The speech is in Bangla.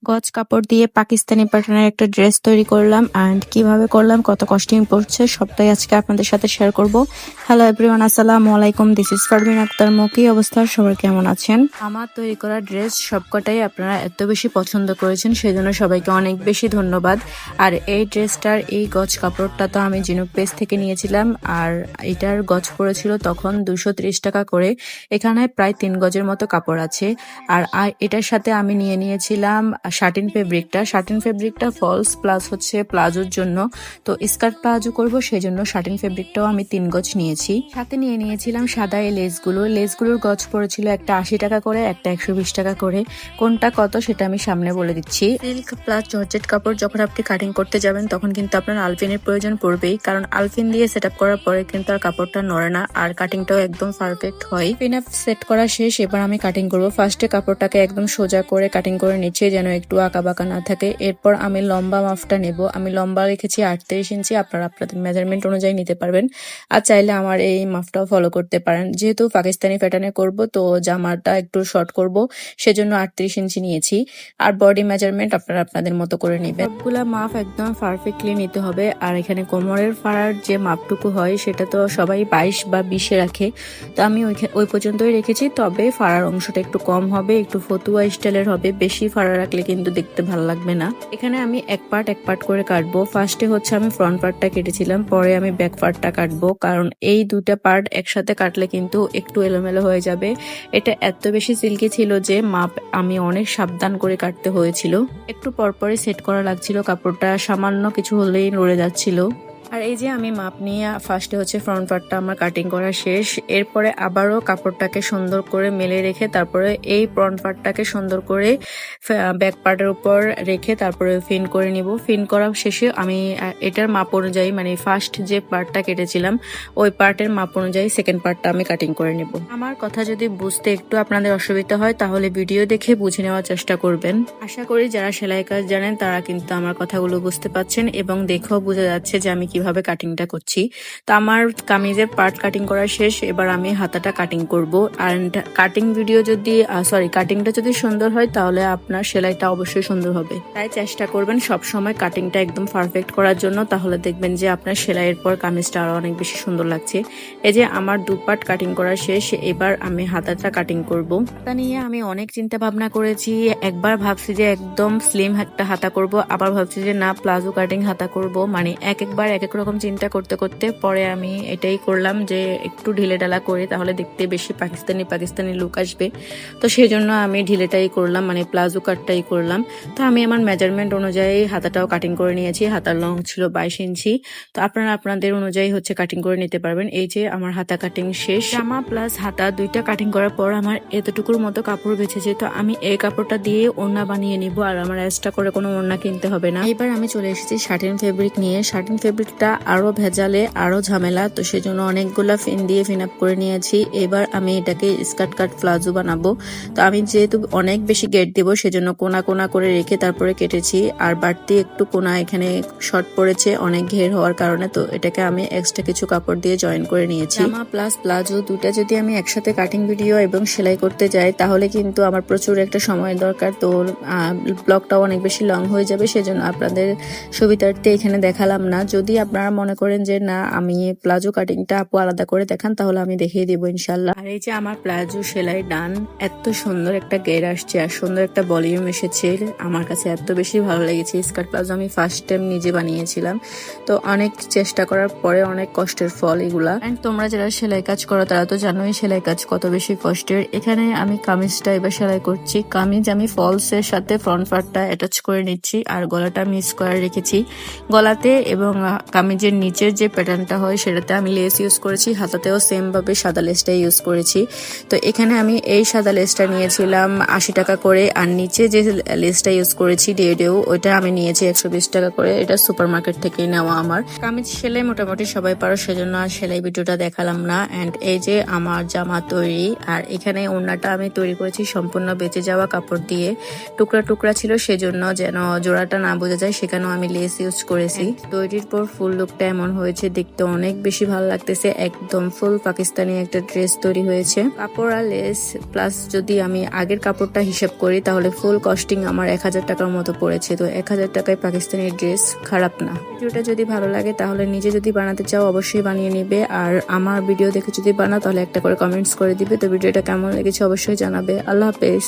গজ কাপড় দিয়ে পাকিস্তানি প্যাটার্নের একটা ড্রেস তৈরি করলাম, অ্যান্ড কিভাবে করলাম, কত কস্টিং পড়ছে, সবটাই আজকে আপনাদের সাথে শেয়ার করব। হ্যালো এভরিওয়ান, আসসালামু আলাইকুম, দিস ইজ ফারবিন আক্তার মো। কি অবস্থা সবার, কেমন আছেন? আমার তৈরি করা ড্রেস সবকটাই আপনারা এত বেশি পছন্দ করেছেন, সেজন্য সবাইকে অনেক বেশি ধন্যবাদ। আর এই ড্রেসটার এই গজ কাপড়টা তো আমি জিনুক পেজ থেকে নিয়েছিলাম, আর এটার গজ পড়েছিল তখন 230 টাকা করে। এখানে প্রায় 3 গজের মতো কাপড় আছে। আর এটার সাথে আমি নিয়ে নিয়েছিলাম শাটিন ফেব্রিকটা ফলস প্লাস হচ্ছে প্লাজোর জন্য। তো স্কার্ট প্লাজো করব, সেই জন্য শাটিন ফেব্রিকটাও আমি 3 গজ নিয়েছি। সাথে নিয়ে নিয়েছিলাম সাদা এই লেসগুলোর গজ পড়েছিল একটা 80 টাকা করে, একটা 120 টাকা করে। কোনটা কত সেটা আমি সামনে বলে দিচ্ছি। সিল্ক প্লাস জর্জেট কাপড় যখন আপনি কাটিং করতে যাবেন তখন কিন্তু আপনার আলপিনের প্রয়োজন পড়বেই, কারণ আলপিন দিয়ে সেট আপ করার পরে কিন্তু আর কাপড়টা নড়ে না, আর কাটিংটাও একদম পারফেক্ট হয়। পিন আপ সেট করা শেষ, এবার আমি কাটিং করব। ফার্স্টে কাপড়টাকে একদম সোজা করে কাটিং করে নিচ্ছি, যেন একটু আঁকা বাঁকা না থাকে। এরপর আমি লম্বা মাপটা নেব। আমি লম্বা রেখেছি 38 ইঞ্চি, আপনারা আপনাদের মেজারমেন্ট অনুযায়ী নিতে পারবেন, আর চাইলে আমার এই মাপটাও ফলো করতে পারেন। যেহেতু পাকিস্তানি প্যাটার্নে করব, তো জামাটা একটু শর্ট করব, সেজন্য 38 ইঞ্চি নিয়েছি। আর বডি মেজারমেন্ট আপনারা আপনাদের মতো করে নেবেন। সবগুলা মাপ একদম পারফেক্টলি নিতে হবে। আর এখানে কোমরের ফাড়ার যে মাপটুকু হয় সেটা তো সবাই 22 বা 20 রাখে, তো আমি ওই পর্যন্তই রেখেছি। তবে ফাড়ার অংশটা একটু কম হবে, একটু ফতুয়া স্টাইলের হবে। বেশি ফাড়া রাখলে কিন্তু দেখতে ভালো লাগবে না। এখানে আমি এক পার্ট করে কাটবো। ফার্স্টে হচ্ছে আমি ফ্রন্ট পার্টটা কেটেছিলাম, পরে আমি ব্যাক পার্টটা কাটবো, কারণ এই দুটা পার্ট একসাথে কাটলে কিন্তু একটু এলোমেলো হয়ে যাবে। এটা এত বেশি সিল্কি ছিল যে মাপ আমি অনেক সাবধান করে কাটতে হয়েছিল। একটু পরপরই সেট করা লাগছিল, কাপড়টা সামান্য কিছু হলেই নড়ে যাচ্ছিল। আর এই যে আমি মাপ নিয়ে ফার্স্টে হচ্ছে ফ্রন্ট পার্টটা আমার কাটিং করা শেষ। এরপরে আবারও কাপড়টাকে সুন্দর করে মেলে রেখে তারপরে এই ফ্রন্ট পার্টটাকে সুন্দর করে ব্যাক পার্টের উপর রেখে তারপরে ফিন করে নিব। ফিন করা শেষে আমি এটার মাপ অনুযায়ী, মানে ফার্স্ট যে পার্টটা কেটেছিলাম ওই পার্টের মাপ অনুযায়ী সেকেন্ড পার্টটা আমি কাটিং করে নেব। আমার কথা যদি বুঝতে একটু আপনাদের অসুবিধা হয় তাহলে ভিডিও দেখে বুঝে নেওয়ার চেষ্টা করবেন। আশা করি যারা সেলাই কাজ জানেন তারা কিন্তু আমার কথাগুলো বুঝতে পাচ্ছেন, এবং দেখেও বোঝা যাচ্ছে যে আমি কিভাবে কাটিংটা করছি। তো আমার কামিজের পার্ট কাটিং করা শেষ, এবার আমি হাতাটা কাটিং করব। আর কাটিংটা যদি সুন্দর হয় তাহলে আপনার সেলাইটা অবশ্যই সুন্দর হবে। তাই চেষ্টা করবেন সব সময় কাটিংটা একদম পারফেক্ট করার জন্য, তাহলে দেখবেন যে আপনার সেলাইয়ের পর কামিজটা আরো অনেক বেশি সুন্দর লাগছে। এই যে আমার 2 পার্ট কাটিং করা শেষ, এবার আমি হাতাটা কাটিং করব। হাতা নিয়ে আমি অনেক চিন্তা ভাবনা করেছি। একবার ভাবছি যে একদম স্লিম একটা হাতা করব, আবার ভাবছি যে না প্লাজো কাটিং হাতা করব। মানে একবার এক এক রকম চিন্তা করতে করতে পরে আমি এটাই করলাম যে একটু ঢিলে ঢালা করে, তাহলে দেখতে বেশি পাকিস্তানি লুক আসবে। তো সেই জন্য আমি ঢিলেটাই করলাম, মানে প্লাজো কাটটাই করলাম। তো আমি আমার মেজারমেন্ট অনুযায়ী হাতাটাও কাটিং করে নিয়েছি। হাতার লং ছিল 22 ইঞ্চি। তো আপনারা আপনাদের অনুযায়ী হচ্ছে কাটিং করে নিতে পারবেন। এই যে আমার হাতা কাটিং শেষ। জামা প্লাস হাতা দুইটা কাটিং করার পর আমার এতটুকুর মতো কাপড় বেঁচেছে, তো আমি এই কাপড়টা দিয়ে ওড়না বানিয়ে নিব। আর আমার এক্সট্রা করে কোনো ওড়না কিনতে হবে না। এবার আমি চলে এসেছি শাটিন ফেব্রিক নিয়ে। শাটিন ফেব্রিকটা আরো ভেজালে আরো ঝামেলা, তো সেজন্য অনেকগুলা ফিন দিয়ে ফিন আপ করে নিয়েছি। এবার আমি এটাকে স্কার্ট কাট প্লাজো বানাবো। তো আমি যেহেতু অনেক বেশি গেট দিব, সেজন্য কোনা কোনা করে রেখে তারপরে কেটেছি। আর বাড়তি একটু কোনা এখানে শর্ট পড়েছে অনেক ঘের হওয়ার কারণে, তো এটাকে আমি এক্সট্রা কিছু কাপড় দিয়ে জয়েন করে নিয়েছি। জামা প্লাস প্লাজো দুটা যদি আমি একসাথে কাটিং ভিডিও এবং সেলাই করতে যাই তাহলে কিন্তু আমার প্রচুর একটা সময় দরকার, তো ব্লগটাও অনেক বেশি লং হয়ে যাবে। সেজন্য আপনাদের সুবিধার্থে এখানে দেখালাম না। যদি আপনারা মনে করেন যে না আমি প্লাজো কাটিংটা আপু আলাদা করে দেখান, তাহলে আমি দেখিয়ে দিব ইনশাল্লাহ। আর এই যে আমার প্লাজো সেলাই ডান। এত সুন্দর একটা গের আসছে আর সুন্দর একটা ভলিউম এসেছে, আমার কাছে এত বেশি ভালো লেগেছে। স্কার্ট প্লাজো আমি ফার্স্ট টাইম নিজে বানিয়েছিলাম, তো অনেক চেষ্টা করার পরে অনেক কষ্টের ফল এগুলা। এন্ড তোমরা যারা সেলাই কাজ করো তারা তো জানোই সেলাই কাজ কত বেশি কষ্টের। এখানে আমি কামিজটা এবার সেলাই করছি। কামিজ আমি ফলসের সাথে ফ্রন্ট পার্টটা অ্যাটাচ করে নিচ্ছি, আর গলাটা আমি স্কোয়ার রেখেছি। গলাতে এবং কামিজের নিচের যে প্যাটার্নটা হয় সেটাতে আমি লেস ইউজ করেছি, হাতাতেও সেম ভাবে সাদা লেসটাই ইউজ করেছি। তো এখানে আমি এই সাদা লেসটা নিয়েছিলাম 80 টাকা করে, আর নিচে যে লেসটা ইউজ করেছি ডিএডিও ওইটা আমি নিয়েছি 120 টাকা করে। এটা সুপার মার্কেট থেকে নেওয়া। আমার কামিজ সেলাই মোটামুটি সবাই পারো, সেজন্য আর সেলাই ভিডিওটা দেখালাম না। এন্ড এই যে আমার জামা তৈরি, আর এখানে ওড়নাটা আমি তৈরি করেছি সম্পূর্ণ বেঁচে যাওয়া কাপড় দিয়ে, টুকরা টুকরা ছিল সেজন্য যেন জোড়াটা না বোঝা যায় সেখানেও আমি লেস ইউজ করেছি। তৈরির পর ফুল লুকটা এমন হয়েছে, দেখতে অনেক বেশি ভালো লাগতেছে, একদম ফুল পাকিস্তানি একটা ড্রেস তৈরি হয়েছে। কাপড় আর লেস প্লাস যদি আমি আগের কাপড়টা হিসাব করি তাহলে ফুল কস্টিং আমার 1000 টাকার মতো পড়েছে। তো 1000 টাকায় পাকিস্তানি ড্রেস খারাপ না। ভিডিওটা যদি ভালো লাগে তাহলে নিজে যদি বানাতে চাও অবশ্যই বানিয়ে নিবে, আর আমার ভিডিও দেখে যদি বানাও তাহলে একটা করে কমেন্টস করে দিবে। তো ভিডিওটা কেমন লেগেছে অবশ্যই জানাবে। আল্লাহ হাফেজ।